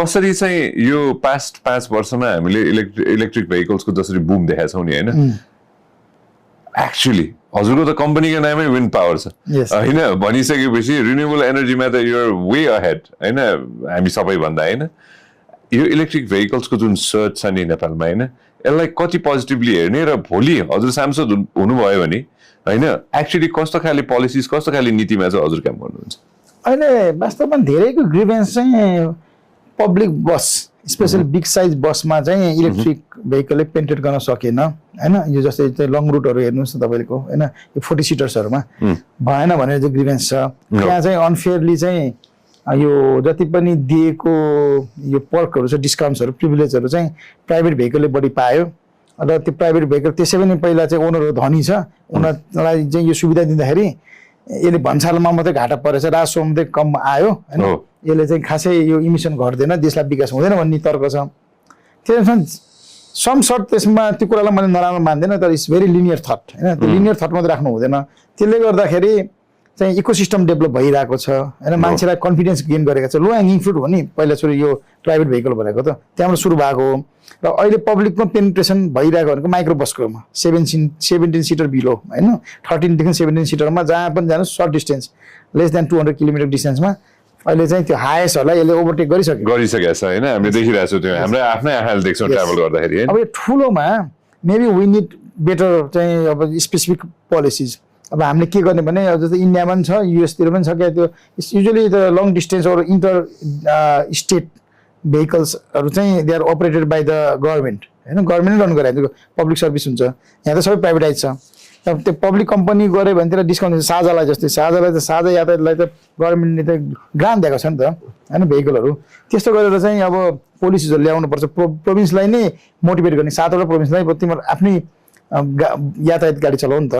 कसरी चाहिँ यो पास्ट 5 वर्षमा हामीले इलेक्ट्रिक भेहिकल्सको जसरी बुम देखाएको छौँ नि होइन एक्चुअली हजुरको त कम्पनीको नामै विन्ड पावर छ होइन भनिसकेपछि रिन्युएबल एनर्जीमा त युआर वे अहेड होइन हामी सबैभन्दा होइन यो इलेक्ट्रिक भेहिकल्सको जुन सर्च छ नि नेपालमा होइन यसलाई कति पोजिटिभली हेर्ने र भोलि हजुर सांसद हुनुभयो भने होइन एक्चुअली कस्तो खाले पोलिसिज कस्तो खाले नीतिमा चाहिँ हजुर काम गर्नुहुन्छ अहिले वास्तवमा धेरैको ग्रिभेन्स चाहिँ public bus specially big size बसमा चाहिँ इलेक्ट्रिक भेहिकलले पेन्टेड गर्न सकेन होइन यो जस्तै चाहिँ लङ रुटहरू हेर्नुहोस् न तपाईँको होइन यो 40 सिटर्सहरूमा भएन भनेर चाहिँ ग्रिभेन्स छ त्यहाँ चाहिँ अनफेयरली चाहिँ यो जति पनि दिएको यो पर्कहरू छ डिस्काउन्ट्सहरू प्रिभिलेजहरू चाहिँ प्राइभेट भेहिकलले बढी पायो र त्यो प्राइभेट भेहिकल त्यसै पनि पहिला चाहिँ ओनरहरू धनी छ उनीहरूलाई चाहिँ यो सुविधा दिँदाखेरि यसले भन्सालमा मात्रै घाटा परेछ राजस्व मात्रै कम आयो होइन यसले चाहिँ खासै यो इमिसन घट्दैन देशलाई विकास हुँदैन भन्ने तर्क छ त्यसमा सम सर्ट त्यसमा त्यो कुरालाई मैले नराम्रो मान्दैन तर इट्स भेरी लिनियर थट होइन त्यो लिनियर थट मात्रै राख्नु हुँदैन त्यसले गर्दाखेरि चाहिँ इकोसिस्टम डेभलप भइरहेको छ होइन मान्छेलाई कन्फिडेन्स गेन गरेको छ लो ह्याङ्गिङ फ्रुट हो नि पहिला सुरु यो प्राइभेट भेहिकल भनेको त त्यहाँबाट सुरु भएको हो र अहिले पब्लिकमा पेनिट्रेसन भइरहेको भनेको माइक्रो बसकोमा 17 सिटर बिलो होइन 13 देखि 17 सिटरमा जहाँ पनि जानु short distance less than 200 kilometre डिस्टेन्समा अहिले चाहिँ त्यो हायेस्टहरूलाई यसले ओभरटेक गरिसकेको छ होइन हामीले देखिरहेको छौँ त्यो हाम्रो आफ्नै आँखाले देख्छौँ ट्राभल गर्दाखेरि अब यो ठुलोमा मेबी वी निड बेटर चाहिँ अब स्पेसिफिक पोलिसिज अब हामीले के गर्ने भने जस्तै इन्डियामा पनि छ युएसतिर पनि छ क्या त्यो युजली द लङ डिस्टेन्स अरू इन्टर स्टेट भेहिकल्सहरू चाहिँ they are operated by the government होइन गभर्मेन्टले रन गराएको पब्लिक सर्भिस हुन्छ यहाँ त सबै प्राइभेटाइज छ अब त्यो पब्लिक कम्पनी गऱ्यो भने त्यसलाई डिस्काउन्ट हुन्छ साझालाई जस्तै साझालाई त साझा यातायातलाई त गभर्मेन्टले त ग्रान्ट दिएको छ नि त होइन भेहिकलहरू त्यस्तो गरेर चाहिँ अब पोलिसिजहरू ल्याउनुपर्छ प्रोभिन्सलाई नै मोटिभेट गर्ने 7वटा प्रोभिन्सलाई तिम्रो आफ्नै यातायात गाडी चलाउ नि त